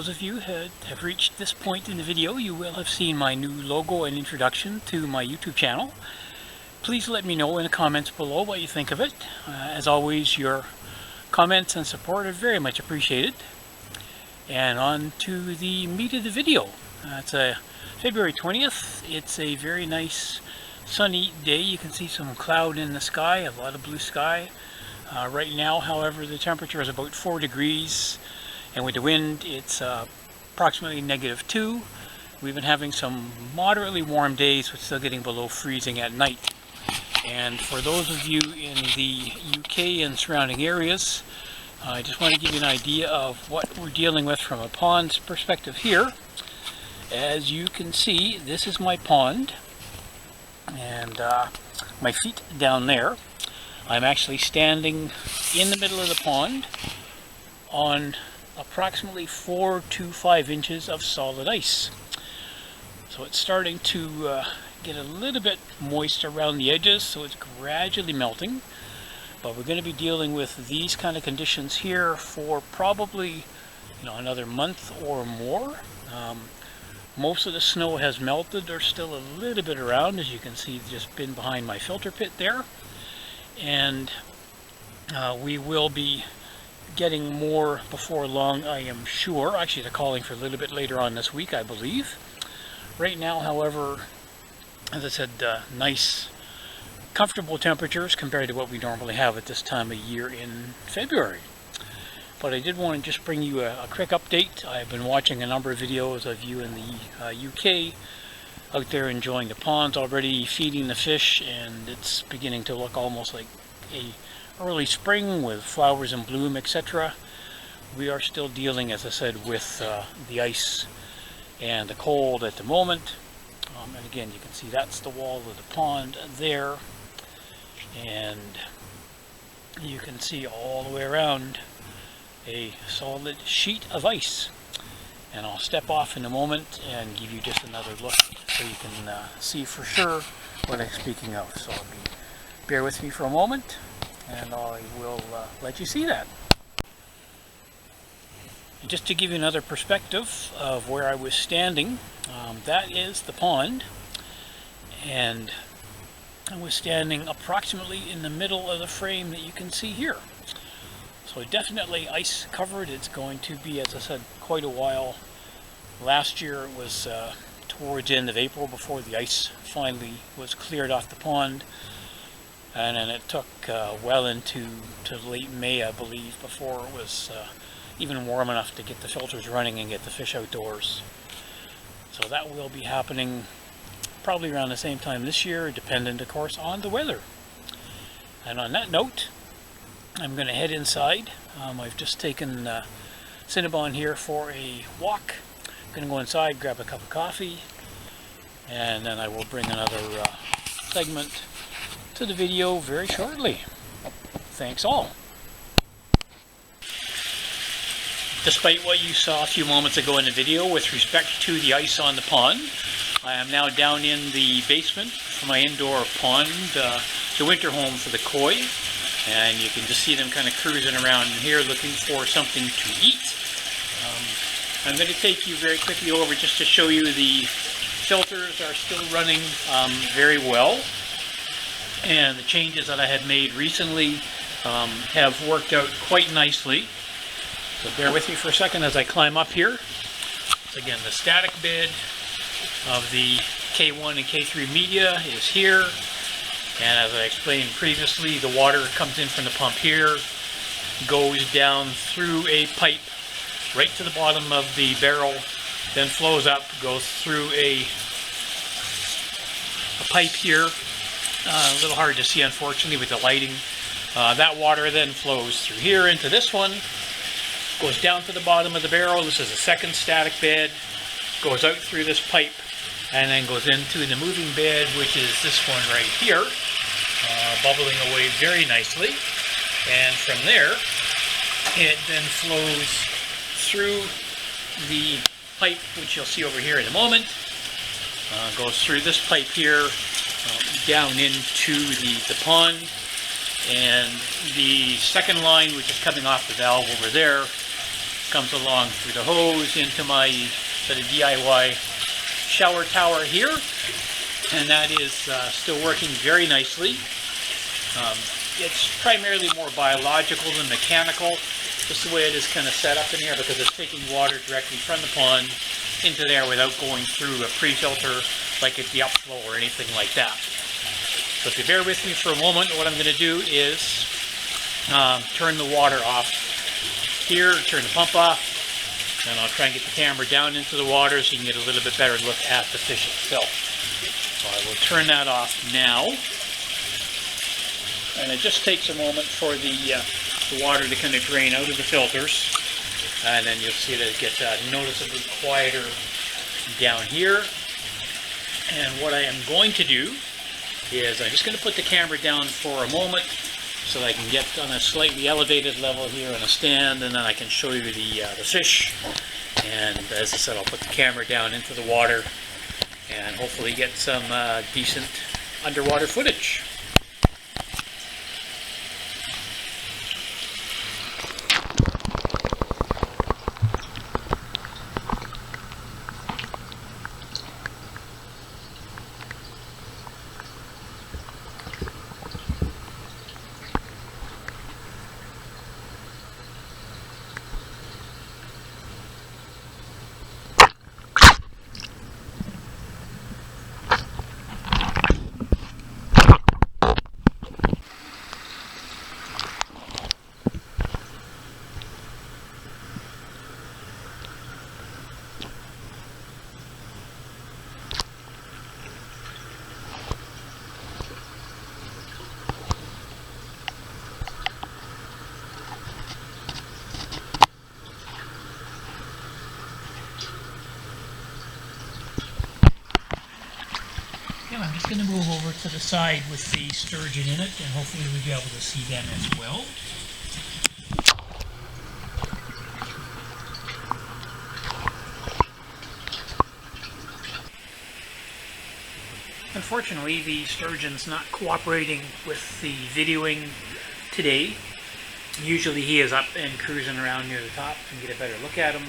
those of you who have reached this point in the video, you will have seen my new logo and introduction to my YouTube channel. Please let me know in the comments below what you think of it. As always, your comments and support are very much appreciated. And on to the meat of the video. It's February 20th. It's a very nice sunny day. You can see some cloud in the sky, a lot of blue sky. Right now, however, the temperature is about 4 degrees, and with the wind it's approximately -2. We've been having some moderately warm days, but still getting below freezing at night. And for those of you in the UK and surrounding areas, I just want to give you an idea of what we're dealing with from a pond's perspective here. As you can see, this is my pond, and my feet down there. I'm actually standing in the middle of the pond on approximately 4 to 5 inches of solid ice. So it's starting to get a little bit moist around the edges, so it's gradually melting. But we're going to be dealing with these kind of conditions here for probably another month or more. Most of the snow has melted. There's still a little bit around, as you can see, just been behind my filter pit there. And we will be getting more before long, I am sure. Actually, they're calling for a little bit later on this week, I believe. Right now, however, as I said, nice, comfortable temperatures compared to what we normally have at this time of year in February. But I did want to just bring you a quick update. I've been watching a number of videos of you in the UK out there enjoying the ponds already, feeding the fish, and it's beginning to look almost like a early spring with flowers in bloom, etc. We are still dealing, as I said, with the ice and the cold at the moment. And again, you can see that's the wall of the pond there, and you can see all the way around a solid sheet of ice. And I'll step off in a moment and give you just another look so you can see for sure what I'm speaking of. So bear with me for a moment and I will let you see that. And just to give you another perspective of where I was standing, that is the pond, and I was standing approximately in the middle of the frame that you can see here. So definitely ice covered. It's going to be, as I said, quite a while. Last year it was towards the end of April before the ice finally was cleared off the pond, and then it took well into late May, I believe, before it was even warm enough to get the filters running and get the fish outdoors. So that will be happening probably around the same time this year, dependent of course on the weather. And on that note, I'm going to head inside. I've just taken Cinnabon here for a walk. I'm going to go inside, grab a cup of coffee, and then I will bring another segment to the video very shortly. Thanks all. Despite what you saw a few moments ago in the video with respect to the ice on the pond, I am now down in the basement for my indoor pond, the winter home for the koi. And you can just see them kind of cruising around in here looking for something to eat. I'm going to take you very quickly over just to show you the filters are still running very well. And the changes that I had made recently have worked out quite nicely. So bear with me for a second as I climb up here. So again, the static bed of the K1 and K3 media is here. And as I explained previously, the water comes in from the pump here, goes down through a pipe right to the bottom of the barrel, then flows up, goes through a pipe here. A little hard to see, unfortunately, with the lighting. That water then flows through here into this one, goes down to the bottom of the barrel. This is a second static bed, goes out through this pipe, and then goes into the moving bed, which is this one right here, bubbling away very nicely. And from there, it then flows through the pipe, which you'll see over here in a moment, goes through this pipe here, down into the pond, and the second line, which is coming off the valve over there, comes along through the hose into my sort of DIY shower tower here, and that is still working very nicely. It's primarily more biological than mechanical, just the way it is kind of set up in here, because it's taking water directly from the pond into there without going through a pre-filter like at the upflow or anything like that. So if you bear with me for a moment, what I'm going to do is turn the water off here, turn the pump off, and I'll try and get the camera down into the water so you can get a little bit better look at the fish itself. So I will turn that off now. And it just takes a moment for the water to kind of drain out of the filters. And then you'll see that it gets noticeably quieter down here. And what I am going to do is I'm just going to put the camera down for a moment so that I can get on a slightly elevated level here on a stand, and then I can show you the fish. And as I said, I'll put the camera down into the water and hopefully get some decent underwater footage. I'm just going to move over to the side with the sturgeon in it, and hopefully we'll be able to see them as well. Unfortunately, the sturgeon's not cooperating with the videoing today. Usually he is up and cruising around near the top and get a better look at him.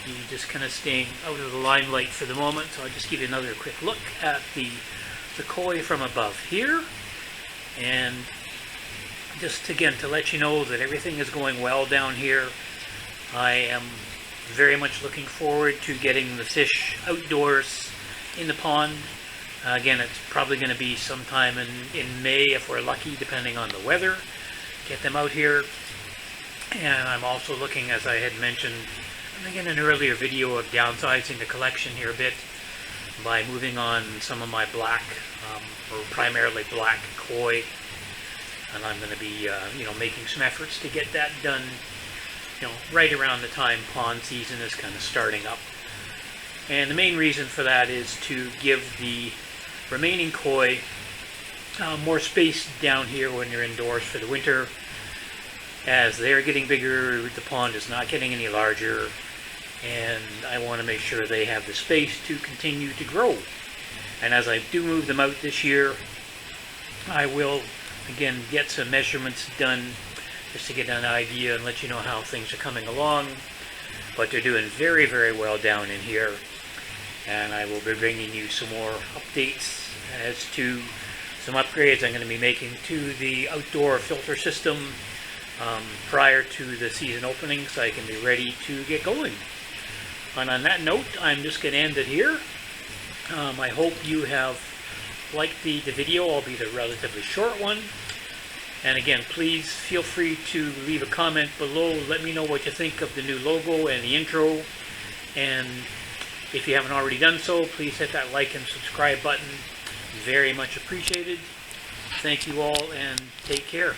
He's just kind of staying out of the limelight for the moment, so I'll just give you another quick look at the koi from above here. And just again to let you know that everything is going well down here. I am very much looking forward to getting the fish outdoors in the pond. Again, it's probably going to be sometime in May if we're lucky, depending on the weather. Get them out here. And I'm also looking, as I had mentioned I think in an earlier video, of downsizing the collection here a bit by moving on some of my black, or primarily black koi. And I'm going to be, making some efforts to get that done, right around the time pond season is kind of starting up. And the main reason for that is to give the remaining koi more space down here when they're indoors for the winter. As they're getting bigger, the pond is not getting any larger, and I want to make sure they have the space to continue to grow. And as I do move them out this year, I will again get some measurements done just to get an idea and let you know how things are coming along. But they're doing very, very well down in here, and I will be bringing you some more updates as to some upgrades I'm going to be making to the outdoor filter system prior to the season opening, so I can be ready to get going. And on that note, I'm just going to end it here. I hope you have liked the video, albeit a relatively short one. And again, please feel free to leave a comment below. Let me know what you think of the new logo and the intro. And if you haven't already done so, please hit that like and subscribe button. Very much appreciated. Thank you all, and take care.